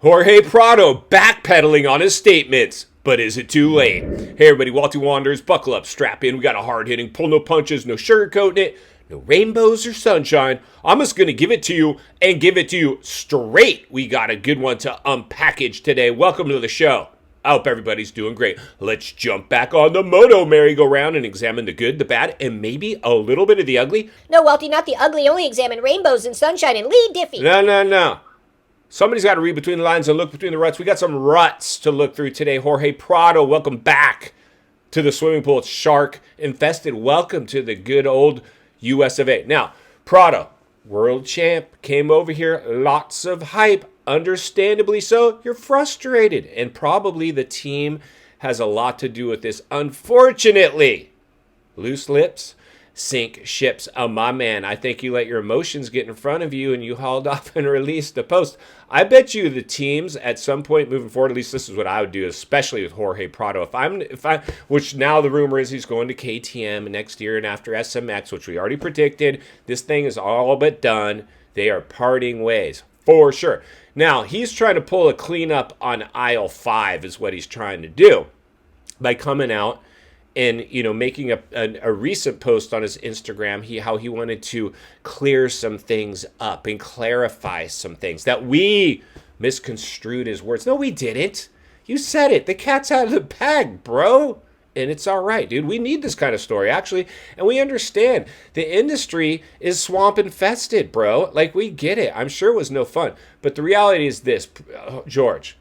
Jorge Prado backpedaling on his statements, but is it too late? Hey everybody, Walty Wanderers, buckle up, strap in. We got a hard-hitting, pull no punches, no sugarcoating it, no rainbows or sunshine. I'm just going to give it to you and give it to you straight. We got a good one to unpackage today. Welcome to the show. I hope everybody's doing great. Let's jump back on the moto merry-go-round and examine the good, the bad, and maybe a little bit of the ugly. No, Walty, not the ugly. Only examine rainbows and sunshine and Lee Diffie. No. Somebody's got to read between the lines and look between the ruts. We got some ruts to look through today. Jorge Prado, welcome back to the swimming pool. It's shark infested. Welcome to the good old US of A. Now, Prado, world champ, came over here. Lots of hype. Understandably so. You're frustrated. And probably the team has a lot to do with this. Unfortunately, loose lips sink ships. Oh, my man, I think you let your emotions get in front of you and you hauled off and released the post. I bet you the teams at some point moving forward, at least this is what I would do, especially with Jorge Prado. Which now the rumor is he's going to KTM next year and after SMX, which we already predicted. This thing is all but done. They are parting ways for sure. Now, he's trying to pull a cleanup on aisle 5 is what he's trying to do by coming out and, making a recent post on his Instagram, how he wanted to clear some things up and clarify some things that we misconstrued his words. No, we didn't. You said it. The cat's out of the bag, bro. And it's all right, dude. We need this kind of story, actually. And we understand the industry is swamp infested, bro. Like, we get it. I'm sure it was no fun. But the reality is this, George.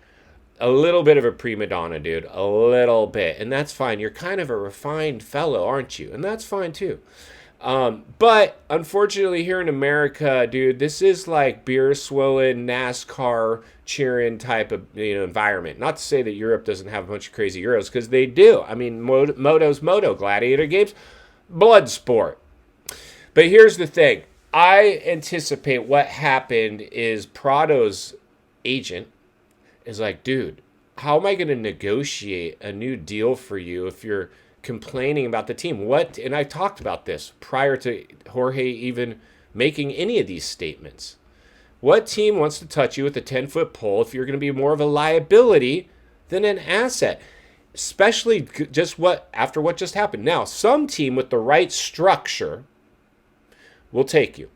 A little bit of a prima donna, dude. A little bit. And that's fine. You're kind of a refined fellow, aren't you? And that's fine, too. But, unfortunately, here in America, dude, this is like beer-swilling, NASCAR cheering type of environment. Not to say that Europe doesn't have a bunch of crazy Euros, because they do. I mean, Moto's Moto. Gladiator games, blood sport. But here's the thing. I anticipate what happened is Prado's agent is like, dude, how am I going to negotiate a new deal for you if you're complaining about the team? What? And I talked about this prior to Jorge even making any of these statements. What team wants to touch you with a 10-foot pole if you're going to be more of a liability than an asset? Especially after what just happened. Now, some team with the right structure will take you.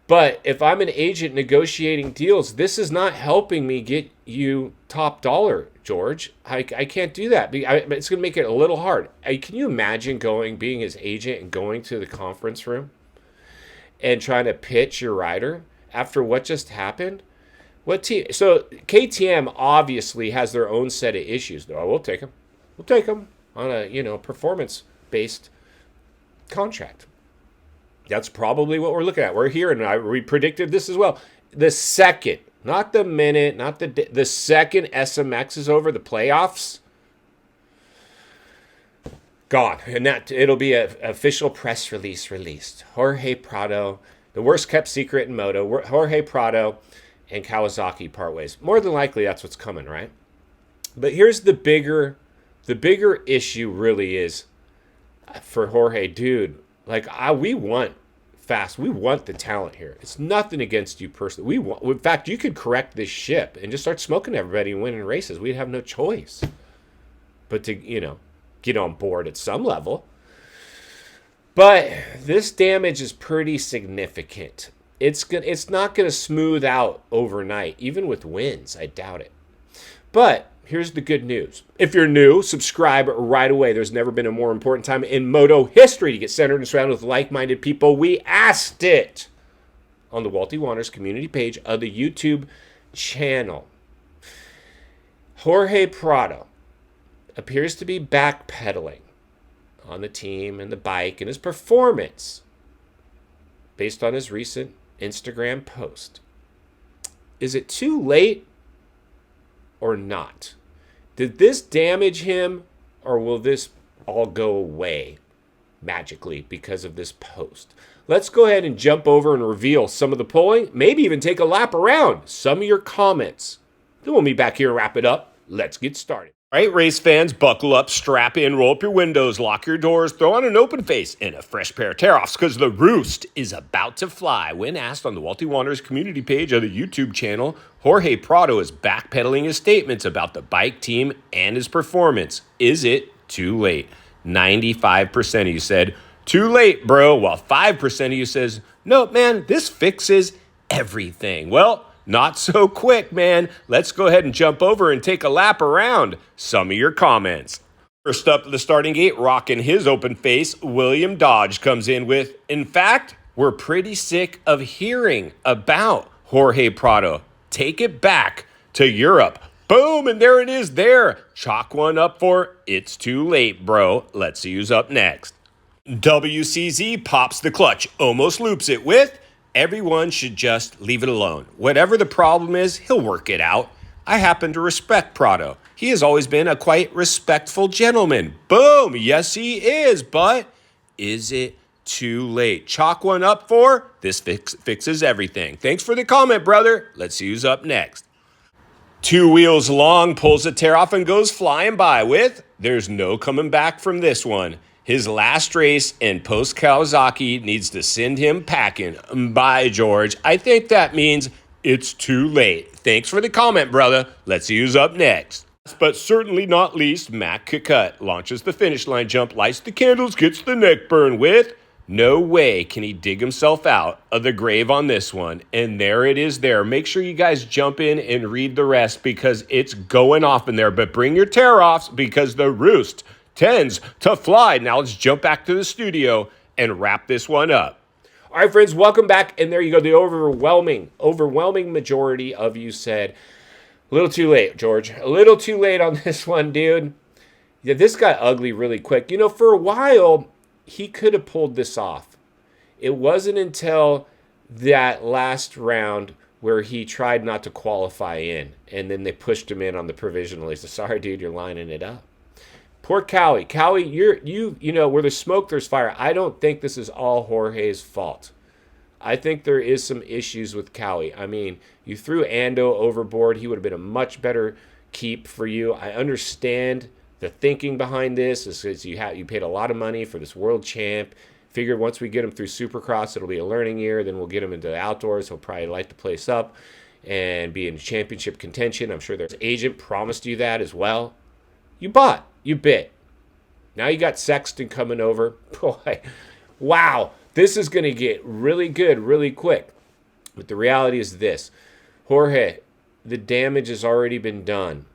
But if I'm an agent negotiating deals, this is not helping me get you top dollar, George. I can't do that. It's going to make it a little hard. Can you imagine being his agent and going to the conference room and trying to pitch your rider after what just happened? What team? So KTM obviously has their own set of issues. Oh, we'll take them. We'll take them on a performance-based contract. That's probably what we're looking at. We're here, and we predicted this as well. The second, not the minute, not the second SMX is over, the playoffs, gone. And it'll be an official press release released. Jorge Prado, the worst kept secret in moto. Jorge Prado and Kawasaki part ways. More than likely, that's what's coming, right? But here's the bigger issue really is for Jorge, dude. Like, we want fast. We want the talent here. It's nothing against you personally. In fact, you could correct this ship and just start smoking everybody and winning races. We'd have no choice but to, get on board at some level. But this damage is pretty significant. It's not going to smooth out overnight, even with wins. I doubt it. But here's the good news. If you're new, subscribe right away. There's never been a more important time in moto history to get centered and surrounded with like-minded people. We asked it on the Walty Wanderers community page of the YouTube channel. Jorge Prado appears to be backpedaling on the team and the bike and his performance based on his recent Instagram post. Is it too late or not? Did this damage him, or will this all go away magically because of this post? Let's go ahead and jump over and reveal some of the polling, maybe even take a lap around some of your comments. Then we'll meet back here and wrap it up. Let's get started. All right, race fans, buckle up, strap in, roll up your windows, lock your doors, throw on an open face and a fresh pair of tear-offs because the roost is about to fly. When asked on the Walty Wanderers community page of the YouTube channel, Jorge Prado is backpedaling his statements about the bike team and his performance. Is it too late? 95% of you said, too late, bro, while 5% of you says, no, man, this fixes everything. Well, not so quick, man. Let's go ahead and jump over and take a lap around some of your comments. First up at the starting gate, rocking his open face, William Dodge comes in with, in fact, we're pretty sick of hearing about Jorge Prado. Take it back to Europe. Boom, and there it is there. Chalk one up for, it's too late, bro. Let's see who's up next. WCZ pops the clutch, almost loops it with, everyone should just leave it alone. Whatever the problem is, he'll work it out. I happen to respect Prado. He has always been a quite respectful gentleman. Boom! Yes, he is, but is it too late? Chalk one up for, this fixes everything. Thanks for the comment, brother. Let's see who's up next. 2 wheels long, pulls a tear off and goes flying by with, there's no coming back from this one. His last race and post-Kawasaki needs to send him packing. Bye, George. I think that means it's too late. Thanks for the comment, brother. Let's see who's up next. But certainly not least, Matt Kakut launches the finish line jump, lights the candles, gets the neck burn with, no way can he dig himself out of the grave on this one. And there it is there. Make sure you guys jump in and read the rest because it's going off in there. But bring your tear-offs because the roost tends to fly. Now let's jump back to the studio and wrap this one up. All right, friends, welcome back. And there you go. The overwhelming majority of you said, a little too late, George. A little too late on this one, dude. Yeah, this got ugly really quick. You know, for a while, he could have pulled this off. It wasn't until that last round where he tried not to qualify in, and then they pushed him in on the provisional. He said, sorry, dude, you're lining it up. Poor Cowie. Cowie, you know, where there's smoke, there's fire. I don't think this is all Jorge's fault. I think there is some issues with Cowie. I mean, you threw Ando overboard. He would have been a much better keep for you. I understand the thinking behind this is you paid a lot of money for this world champ. Figured once we get him through Supercross, it'll be a learning year. Then we'll get him into the outdoors. He'll probably light the place up and be in championship contention. I'm sure their agent promised you that as well. You bought. You bit. Now you got Sexton coming over. Boy, wow. This is going to get really good really quick. But the reality is this. Jorge, the damage has already been done.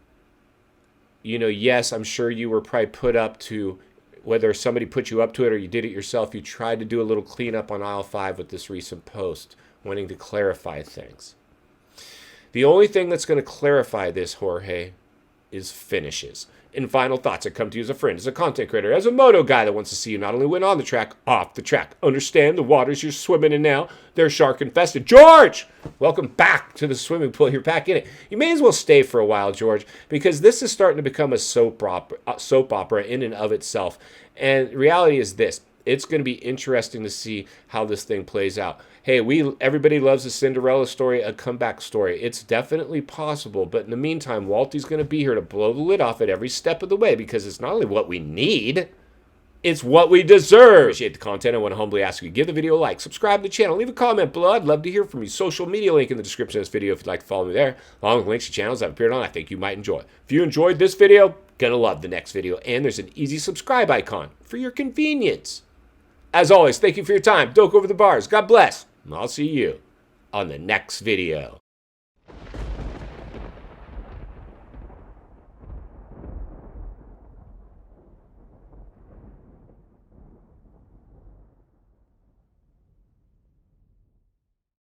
You know, yes, I'm sure you were probably put up to, whether somebody put you up to it or you did it yourself, you tried to do a little cleanup on aisle 5 with this recent post, wanting to clarify things. The only thing that's going to clarify this, Jorge, is finishes. In final thoughts, I come to you as a friend, as a content creator, as a moto guy that wants to see you not only win on the track, off the track. Understand the waters you're swimming in now, they're shark infested. George, welcome back to the swimming pool. You're back in it. You may as well stay for a while, George, because this is starting to become a soap opera in and of itself. And reality is this. It's going to be interesting to see how this thing plays out. Hey, everybody loves a Cinderella story, a comeback story. It's definitely possible, but in the meantime, Walty's going to be here to blow the lid off at every step of the way because it's not only what we need, it's what we deserve. Appreciate the content. I want to humbly ask you to give the video a like, subscribe to the channel, leave a comment below. I'd love to hear from you. Social media link in the description of this video if you'd like to follow me there, along with links to channels I've appeared on I think you might enjoy. If you enjoyed this video, gonna love the next video, and there's an easy subscribe icon for your convenience. As always, thank you for your time. Don't go over the bars. God bless. And I'll see you on the next video.